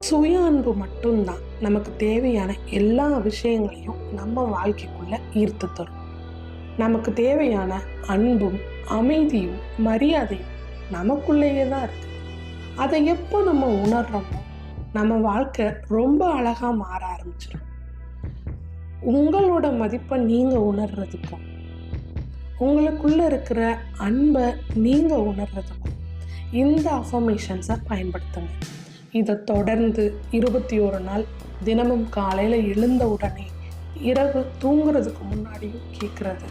சுய அன்பு மட்டும்தான் நமக்கு தேவையான எல்லா விஷயங்களையும் நம்ம வாழ்க்கைக்குள்ள ஈர்த்து தரும். நமக்கு தேவையான அன்பும் அமைதியும் மரியாதையும் நமக்குள்ளேயே தான் இருக்கு. அதை எப்போ நம்ம உணர்றோமோ நம்ம வாழ்க்கை ரொம்ப அழகா மாற ஆரம்பிச்சிடும். உங்களோட மதிப்பை நீங்க உணர்றதுக்கும் உங்களுக்குள்ள இருக்கிற அன்பை நீங்க உணர்றதுக்கும் இந்த அஃபர்மேஷன்ஸை பயன்படுத்துங்க. இதை தொடர்ந்து 21 நாள் தினமும் காலையில் எழுந்த உடனே இரவு தூங்குறதுக்கு முன்னாடியும் கேட்குறது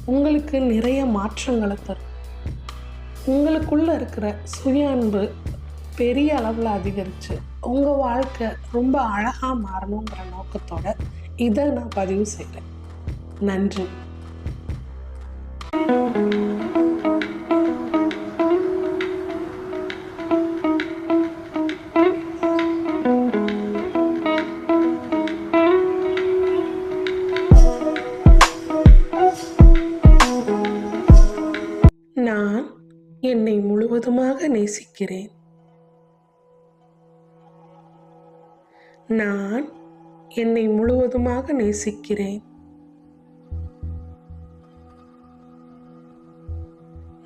உங்களுக்கு நிறைய மாற்றங்களை தரும். உங்களுக்குள்ள இருக்கிற சுய அன்பு பெரிய அளவில் அதிகரித்து உங்கள் வாழ்க்கை ரொம்ப அழகாக மாறணுங்கிற நோக்கத்தோட இதை நான் பதிவு செய்கிறேன். நன்றி. நான் என்னை முழுவதுமாக நேசிக்கிறேன். நான் என்னை முழுவதுமாக நேசிக்கிறேன்.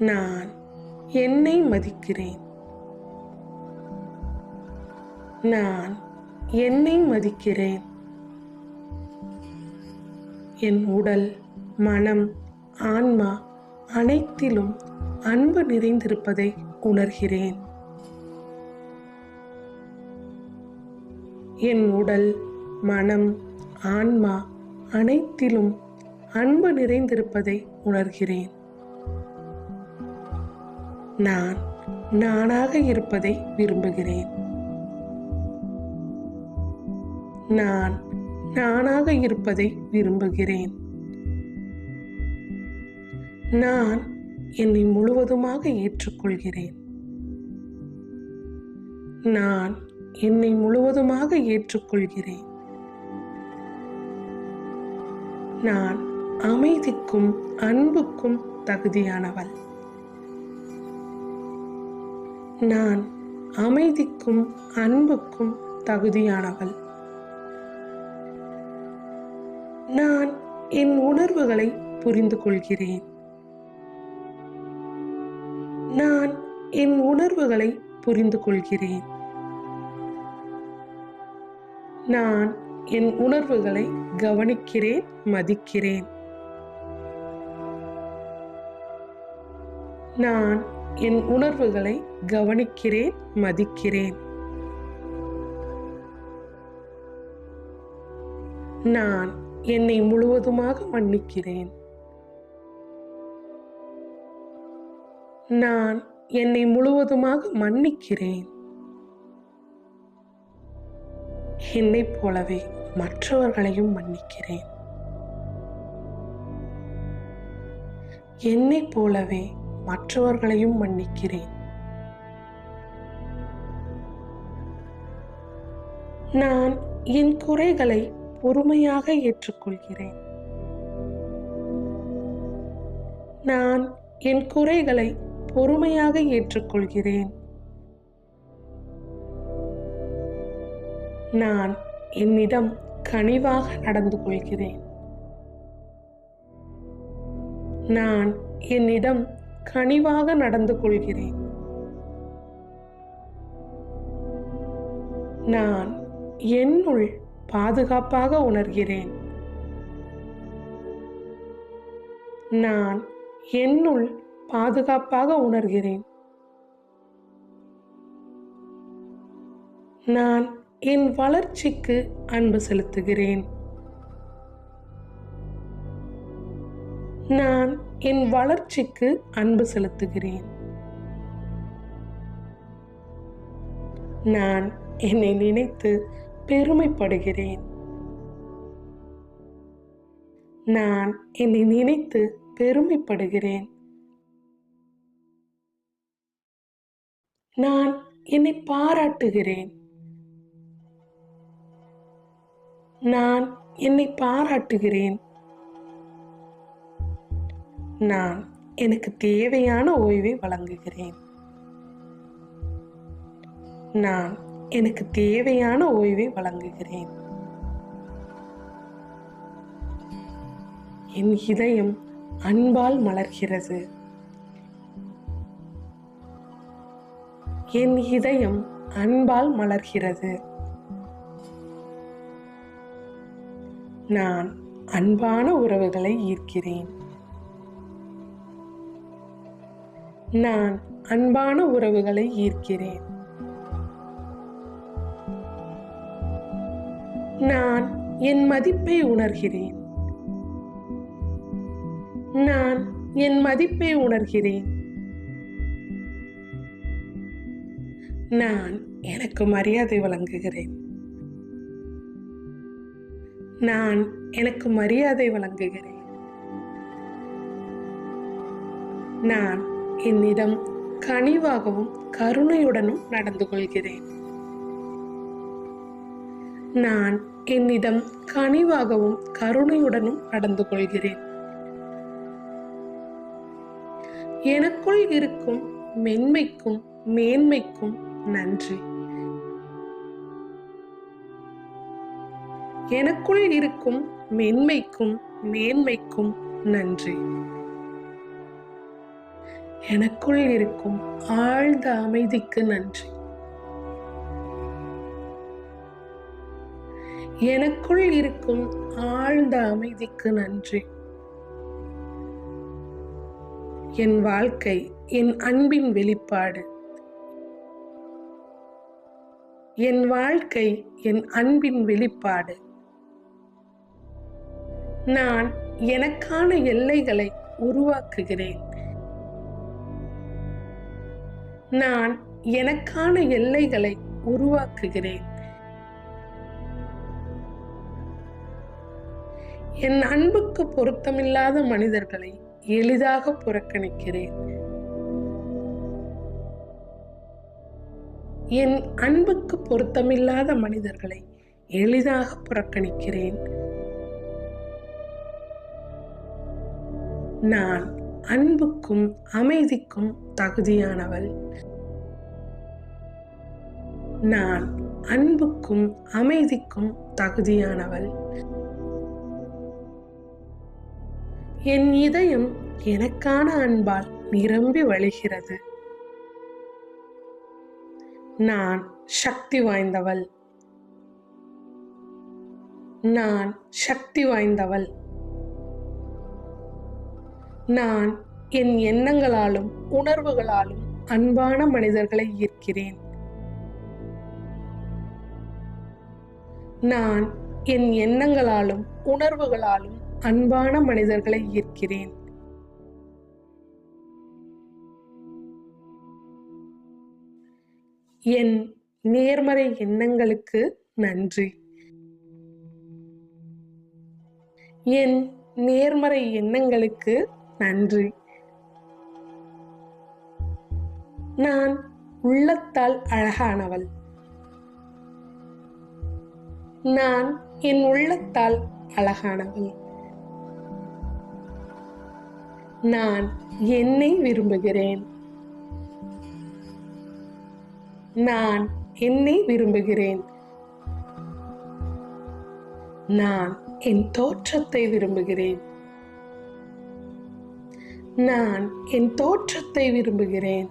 நான் என்னை மதிக்கிறேன். நான் என்னை மதிக்கிறேன். என் உடல், மனம், ஆன்மா அனைத்திலும் அன்பு நிறைந்திருப்பதை உணர்கிறேன். என் உடல், மனம், ஆன்மா அனைத்திலும் அன்பு நிறைந்திருப்பதை உணர்கிறேன். நான் நானாக இருப்பதை விரும்புகிறேன். நான் நானாக இருப்பதை விரும்புகிறேன். நான் என்னை முழுவதுமாக ஏற்றுக்கொள்கிறேன். நான் என்னை முழுவதுமாக ஏற்றுக்கொள்கிறேன். நான் அமைதிக்கும் அன்புக்கும் தகுதியானவள். நான் அமைதிக்கும் அன்புக்கும் தகுதியானவள். நான் என் உணர்வுகளை புரிந்து கொள்கிறேன். நான் என் உணர்வுகளை புரிந்து கொள்கிறேன். நான் என் உணர்வுகளை கவனிக்கிறேன், மதிக்கிறேன். நான் என் உணர்வுகளை கவனிக்கிறேன், மதிக்கிறேன். நான் என்னை முழுவதுமாக மன்னிக்கிறேன். நான் என்னை முழுவதுமாக மன்னிக்கிறேன். என்னைப் போலவே மற்றவர்களையும் மன்னிக்கிறேன். என்னைப் போலவே மற்றவர்களையும் மன்னிக்கிறேன். நான் என் குறைகளை பொறுமையாக ஏற்றுக்கொள்கிறேன். நான் என் குறைகளை பொறுமையாக ஏற்றுக்கொள்கிறேன். நான் என்னிடம் கனிவாக நடந்து கொள்கிறேன். நான் என்னிடம் கனிவாக நடந்து கொள்கிறேன். நான் என்னுள் பாதுகாப்பாக உணர்கிறேன். நான் என்னுள் பாதுகாப்பாக உணர்கிறேன். நான் என் வளர்ச்சிக்கு அன்பு செலுத்துகிறேன். நான் என் வளர்ச்சிக்கு அன்பு செலுத்துகிறேன். நான் என்னை நினைத்து பெருமைப்படுகிறேன். நான் என்னை நினைத்து பெருமைப்படுகிறேன். நான் என்னை பாராட்டுகிறேன். நான் என்னை பாராட்டுகிறேன். நான் எனக்கு தேவையான ஓய்வை வழங்குகிறேன். நான் எனக்கு தேவையான ஓய்வை வழங்குகிறேன். என் இதயம் அன்பால் மலர்கிறது. என் இதயம் அன்பால் மலர்கிறது. நான் அன்பான உறவுகளை ஈர்க்கிறேன். நான் அன்பான உறவுகளை ஈர்க்கிறேன். நான் என் மதிப்பை உணர்கிறேன். நான் என் மதிப்பை உணர்கிறேன். நான் எனக்கு மரியாதை வழங்குகிறேன். நான் எனக்கு மரியாதை வழங்குகிறேன். நான் என்னிடம் கனிவாகவும் கருணையுடனும் நடந்து கொள்கிறேன். நான் என்னிடம் கனிவாகவும் கருணையுடனும் நடந்து கொள்கிறேன். எனக்குள் இருக்கும் மென்மைக்கும் மேன்மைக்கும் நன்றி. எனக்குள் இருக்கும் மென்மைக்கும் மேன்மைக்கும் நன்றி. எனக்குள் இருக்கும் ஆழ்ந்த அமைதிக்கு நன்றி. எனக்குள் இருக்கும் ஆழ்ந்த அமைதிக்கு நன்றி. என் வாழ்க்கை என் அன்பின் வெளிப்பாடு. என் வாழ்க்கை என் அன்பின் வெளிப்பாடு. நான் எனக்கான எல்லைகளை உருவாக்குகிறேன். நான் எனக்கான எல்லைகளை உருவாக்குகிறேன். என் அன்புக்கு பொருத்தமில்லாத மனிதர்களை எளிதாக புறக்கணிக்கிறேன். என் அன்புக்கு பொருத்தமில்லாத மனிதர்களை எளிதாக புறக்கணிக்கிறேன். நான் அன்புக்கும் அமைதிக்கும் தகுதியானவள். நான் அன்புக்கும் அமைதிக்கும் தகுதியானவள். என் இதயம் எனக்கான அன்பால் நிரம்பி வழிகிறது. நான் சக்தி வாய்ந்தவள். நான் சக்தி வாய்ந்தவள். நான் என் எண்ணங்களாலும் உணர்வுகளாலும் அன்பான மனிதர்களை ஈர்க்கிறேன். நான் என் எண்ணங்களாலும் உணர்வுகளாலும் அன்பான மனிதர்களை ஈர்க்கிறேன். என் நேர்மறை எண்ணங்களுக்கு நன்றி. என் நேர்மறை எண்ணங்களுக்கு நன்றி. நான் உள்ளத்தால் அழகானவள். நான் என் உள்ளத்தால் அழகானவள். நான் என்னை விரும்புகிறேன். நான் என்னை விரும்புகிறேன். நான் என் தோற்றத்தை விரும்புகிறேன். நான் என் தோற்றத்தை விரும்புகிறேன்.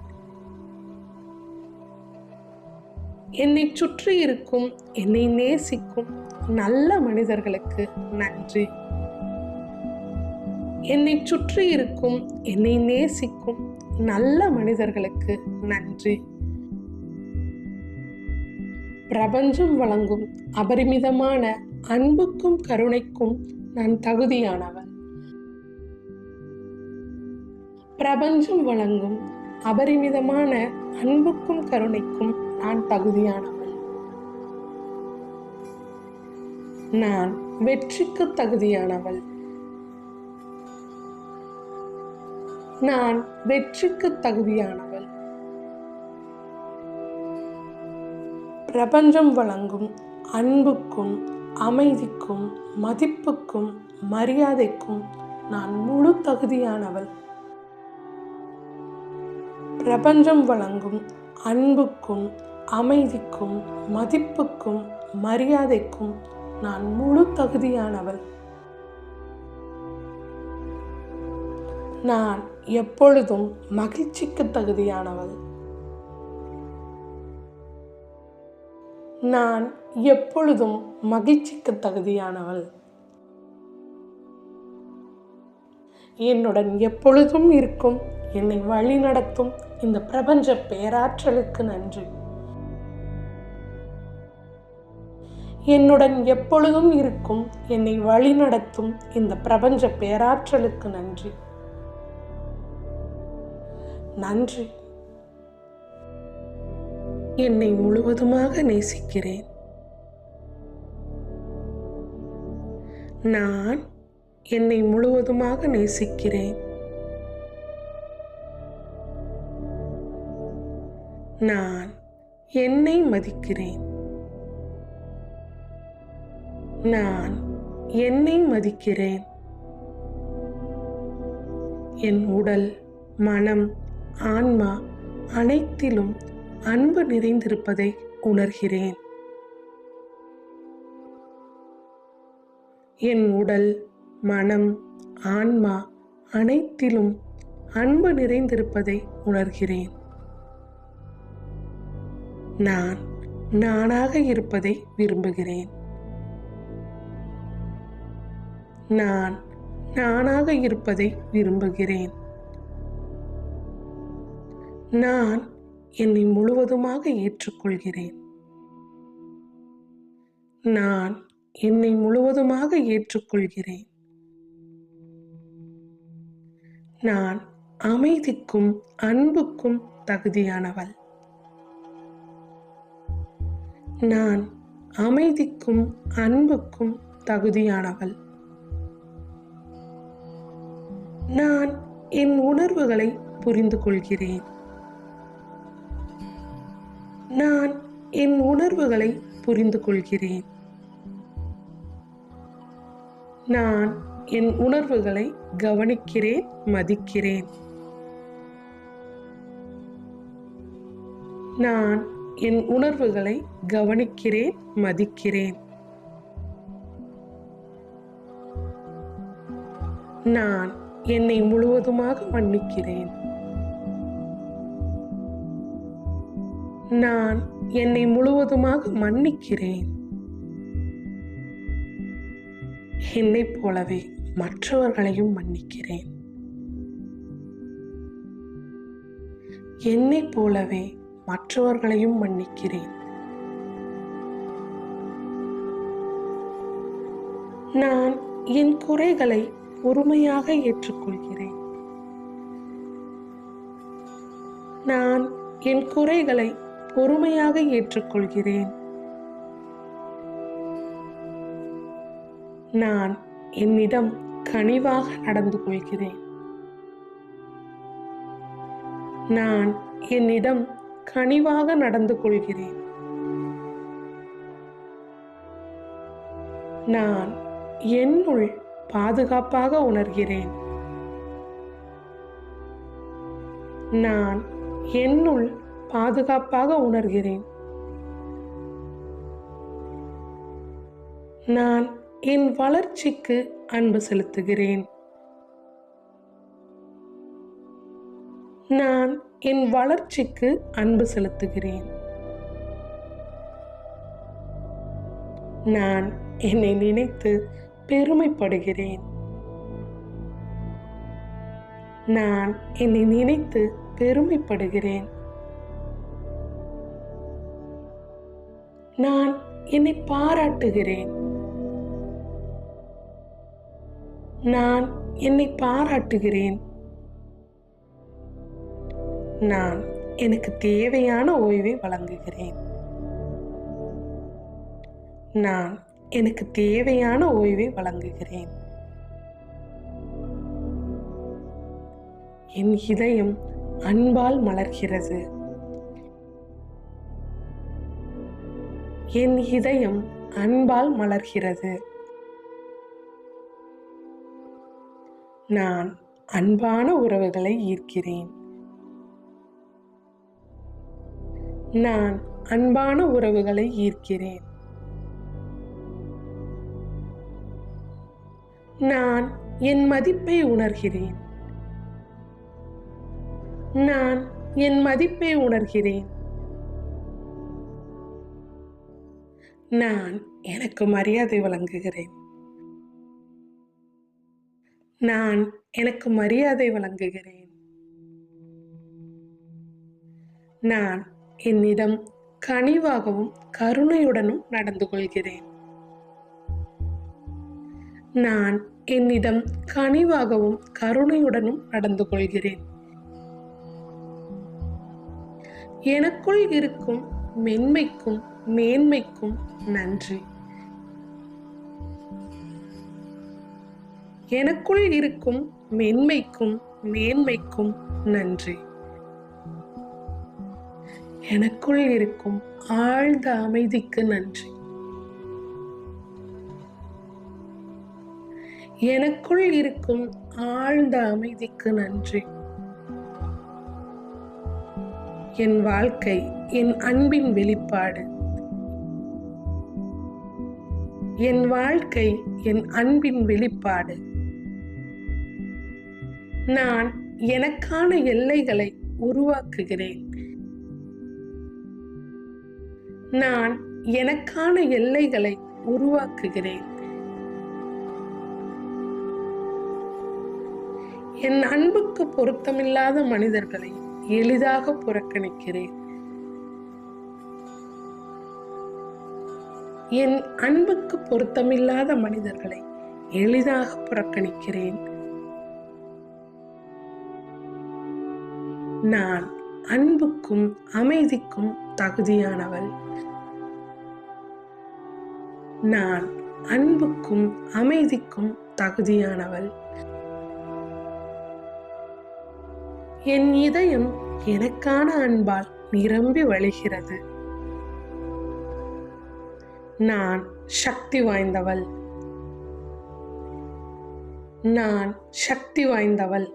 என்னை சுற்றி இருக்கும் என்னை நேசிக்கும் நல்ல மனிதர்களுக்கு நன்றி. என்னை சுற்றி இருக்கும் என்னை நேசிக்கும் நல்ல மனிதர்களுக்கு நன்றி. பிரபஞ்சம் வழங்கும் அபரிமிதமான அன்புக்கும் கருணைக்கும் நான் தகுதியானவள். பிரபஞ்சம் வழங்கும் அபரிமிதமான அன்புக்கும் கருணைக்கும் நான் தகுதியானவள். நான் வெற்றிக்கு தகுதியானவள். நான் வெற்றிக்கு தகுதியானவள். பிரபஞ்சம் வழங்கும் அன்புக்கும் அமைதிக்கும் மதிப்புக்கும் மரியாதைக்கும் நான் முழு தகுதியானவள். பிரபஞ்சம் வழங்கும் அன்புக்கும் அமைதிக்கும் மதிப்புக்கும் மரியாதைக்கும் நான் முழு தகுதியானவள். நான் எப்பொழுதும் மகிழ்ச்சிக்கு தகுதியானவள். நான் எப்பொழுதும் மகிழ்ச்சிக்கு தகுதியானவள். என்னுடன் எப்பொழுதும் இருக்கும் என்னை வழி நடத்தும் இந்த பிரபஞ்ச பேராற்றலுக்கு நன்றி. என்னுடன் எப்பொழுதும் இருக்கும் என்னை வழி நடத்தும் இந்த பிரபஞ்ச பேராற்றலுக்கு நன்றி. நன்றி. என்னை முழுவதுமாக நேசிக்கிறேன். நான் என்னை முழுவதுமாக நேசிக்கிறேன். நான் என்னை மதிக்கிறேன். நான் என்னை மதிக்கிறேன். என் உடல், மனம், ஆன்மா அனைத்திலும் அன்பு நிறைந்திருப்பதை உணர்கிறேன். என் உடல், மனம், ஆன்மா அனைத்திலும் அன்பு நிறைந்திருப்பதை உணர்கிறேன். நான் நானாக இருப்பதை விரும்புகிறேன். நான் நானாக இருப்பதை விரும்புகிறேன். நான் என்னை முழுவதுமாக ஏற்றுக்கொள்கிறேன். நான் என்னை முழுவதுமாக ஏற்றுக்கொள்கிறேன். நான் அமைதிக்கும் அன்புக்கும் தகுதியானவள். நான் அமைதிக்கும் அன்புக்கும் தகுதியானவள். நான் என் உணர்வுகளை புரிந்து கொள்கிறேன். நான் என் உணர்வுகளை புரிந்து கொள்கிறேன். நான் என் உணர்வுகளை கவனிக்கிறேன், மதிக்கிறேன். நான் என் உணர்வுகளை கவனிக்கிறேன், மதிக்கிறேன். நான் என்னை முழுவதுமாக மன்னிக்கிறேன். நான் என்னை முழுவதுமாக மன்னிக்கிறேன். என்னைப் போலவே மற்றவர்களையும் மன்னிக்கிறேன். என்னைப் போலவே மற்றவர்களையும் மன்னிக்கிறேன். நான் என் குறைகளை பொறுமையாக ஏற்றுக்கொள்கிறேன். நான் என் குறைகளை பொறுமையாக ஏற்றுக்கொள்கிறேன். நான் என்னிடம் கனிவாக நடந்து கொள்கிறேன். நான் என்னிடம் கனிவாக நடந்து கொள்கிறேன். நான் என்னுள் பாதுகாப்பாக உணர்கிறேன். நான் என்னுள் பாதுகாப்பாக உணர்கிறேன். நான் என் வளர்ச்சிக்கு அன்பு செலுத்துகிறேன். நான் என் வளர்ச்சிக்கு அன்பு செலுத்துகிறேன். நான் என்னை நினைத்து பெருமைப்படுகிறேன். நான் என்னை நினைத்து பெருமைப்படுகிறேன். நான் என்னை பாராட்டுகிறேன். நான் என்னை பாராட்டுகிறேன். நான் எனக்கு தேவையான ஓய்வை வழங்குகிறேன். நான் எனக்கு தேவையான ஓய்வை வழங்குகிறேன். என் இதயம் அன்பால் மலர்கிறது. என் இதயம் அன்பால் மலர்கிறது. நான் அன்பான உறவுகளை ஈர்க்கிறேன். நான் அன்பான உறவுகளை ஈர்க்கிறேன். நான் என் மதிப்பை உணர்கிறேன். நான் என் மதிப்பை உணர்கிறேன். நான் எனக்கு மரியாதை வழங்குகிறேன். நான் எனக்கு மரியாதை வழங்குகிறேன். நான் என்னிடம் கனிவாகவும் கருணையுடனும் நடந்து கொள்கிறேன். நான் என்னிடம் கனிவாகவும் கருணையுடனும் நடந்து கொள்கிறேன். எனக்குள் இருக்கும் மென்மைக்கும் மேன்மைக்கும் நன்றி. எனக்குள் இருக்கும் மென்மைக்கும் மேன்மைக்கும் நன்றி. எனக்குள் இருக்கும் ஆழ்ந்த அமைதிக்கு நன்றி. எனக்குள் இருக்கும் ஆழ்ந்த அமைதிக்கு நன்றி. என் வாழ்க்கை என் அன்பின் வெளிப்பாடு. என் வாழ்க்கை என் அன்பின் வெளிப்பாடு. நான் எனக்கான எல்லைகளை உருவாக்குகிறேன். நான் எனக்கான எல்லைகளை உருவாக்குகிறேன். என் அன்புக்கு பொருத்தமில்லாத மனிதர்களை எளிதாக புறக்கணிக்கிறேன். என் அன்புக்கு பொருத்தமில்லாத மனிதர்களை எளிதாக புறக்கணிக்கிறேன். நான் அன்புக்கும் அமைதிக்கும் தகுதியானவள். நான் அன்புக்கும் அமைதிக்கும் தகுதியானவள். என் இதயம் எனக்கான அன்பால் நிரம்பி வழிகிறது. நான் சக்தி வாய்ந்தவள். நான் சக்தி வாய்ந்தவள்.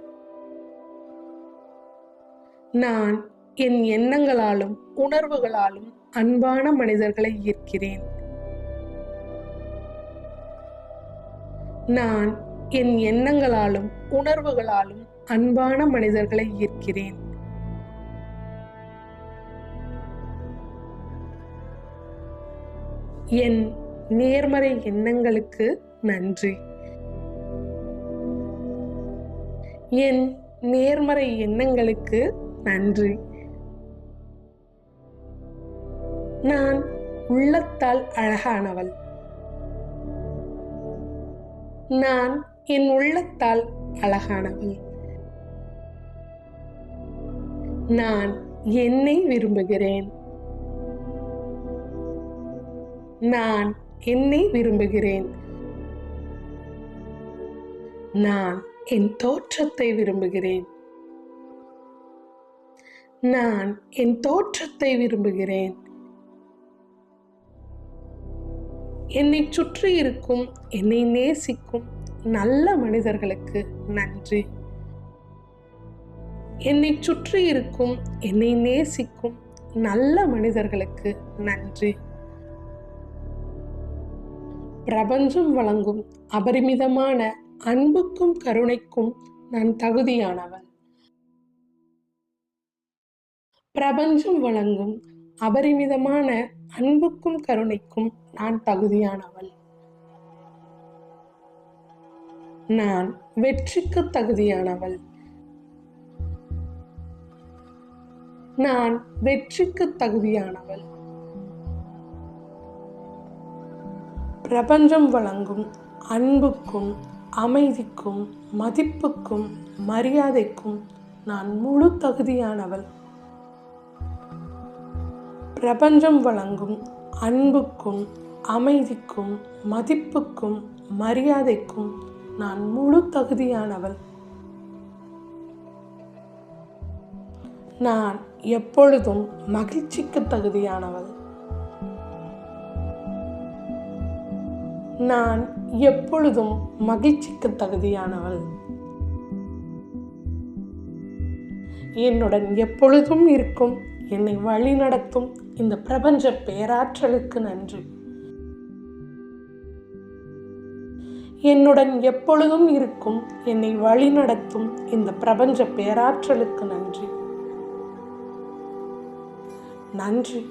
நான் என் எண்ணங்களாலும் உணர்வுகளாலும் அன்பான மனிதர்களை ஈர்க்கிறேன். நான் என் எண்ணங்களாலும் உணர்வுகளாலும் அன்பான மனிதர்களை ஈர்க்கிறேன். என் நேர்மறை எண்ணங்களுக்கு நன்றி. என் நேர்மறை எண்ணங்களுக்கு நன்றி. நான் உள்ளத்தால் அழகானவள். நான் என் உள்ளத்தால் அழகானவள். நான் என்னை விரும்புகிறேன். நான் என்னை விரும்புகிறேன். நான் என் தோற்றத்தை விரும்புகிறேன். நான் என் தோற்றத்தை விரும்புகிறேன். என்னை சுற்றி இருக்கும் என்னை நேசிக்கும் நல்ல மனிதர்களுக்கு நன்றி. என்னை சுற்றி இருக்கும் என்னை நேசிக்கும் நல்ல மனிதர்களுக்கு நன்றி. பிரபஞ்சம் வழங்கும் அபரிமிதமான அன்புக்கும் கருணைக்கும் நான் தகுதியானவள். பிரபஞ்சம் வழங்கும் அபரிமிதமான அன்புக்கும் கருணைக்கும் நான் தகுதியானவள். நான் வெற்றிக்கு தகுதியானவள். நான் வெற்றிக்கு தகுதியானவள். பிரபஞ்சம் வழங்கும் அன்புக்கும் அமைதிக்கும் மதிப்புக்கும் மரியாதைக்கும் நான் முழு தகுதியானவள். பிரபஞ்சம் வழங்கும் அன்புக்கும் அமைதிக்கும் மதிப்புக்கும் மரியாதைக்கும் நான் முழு தகுதியானவள். நான் எப்பொழுதும் மகிழ்ச்சிக்கு தகுதியானவள். நான் எப்பொழுதும் மகிழ்ச்சிக்கு தகுதியானவள். என்னுடன் எப்பொழுதும் இருக்கும், என்னை வழி நடத்தும் இந்த பிரபஞ்ச பேராற்றலுக்கு நன்றி. என்னுடன் எப்பொழுதும் இருக்கும் என்னை வழிநடத்தும் இந்த பிரபஞ்ச பேராற்றலுக்கு நன்றி. நன்றி.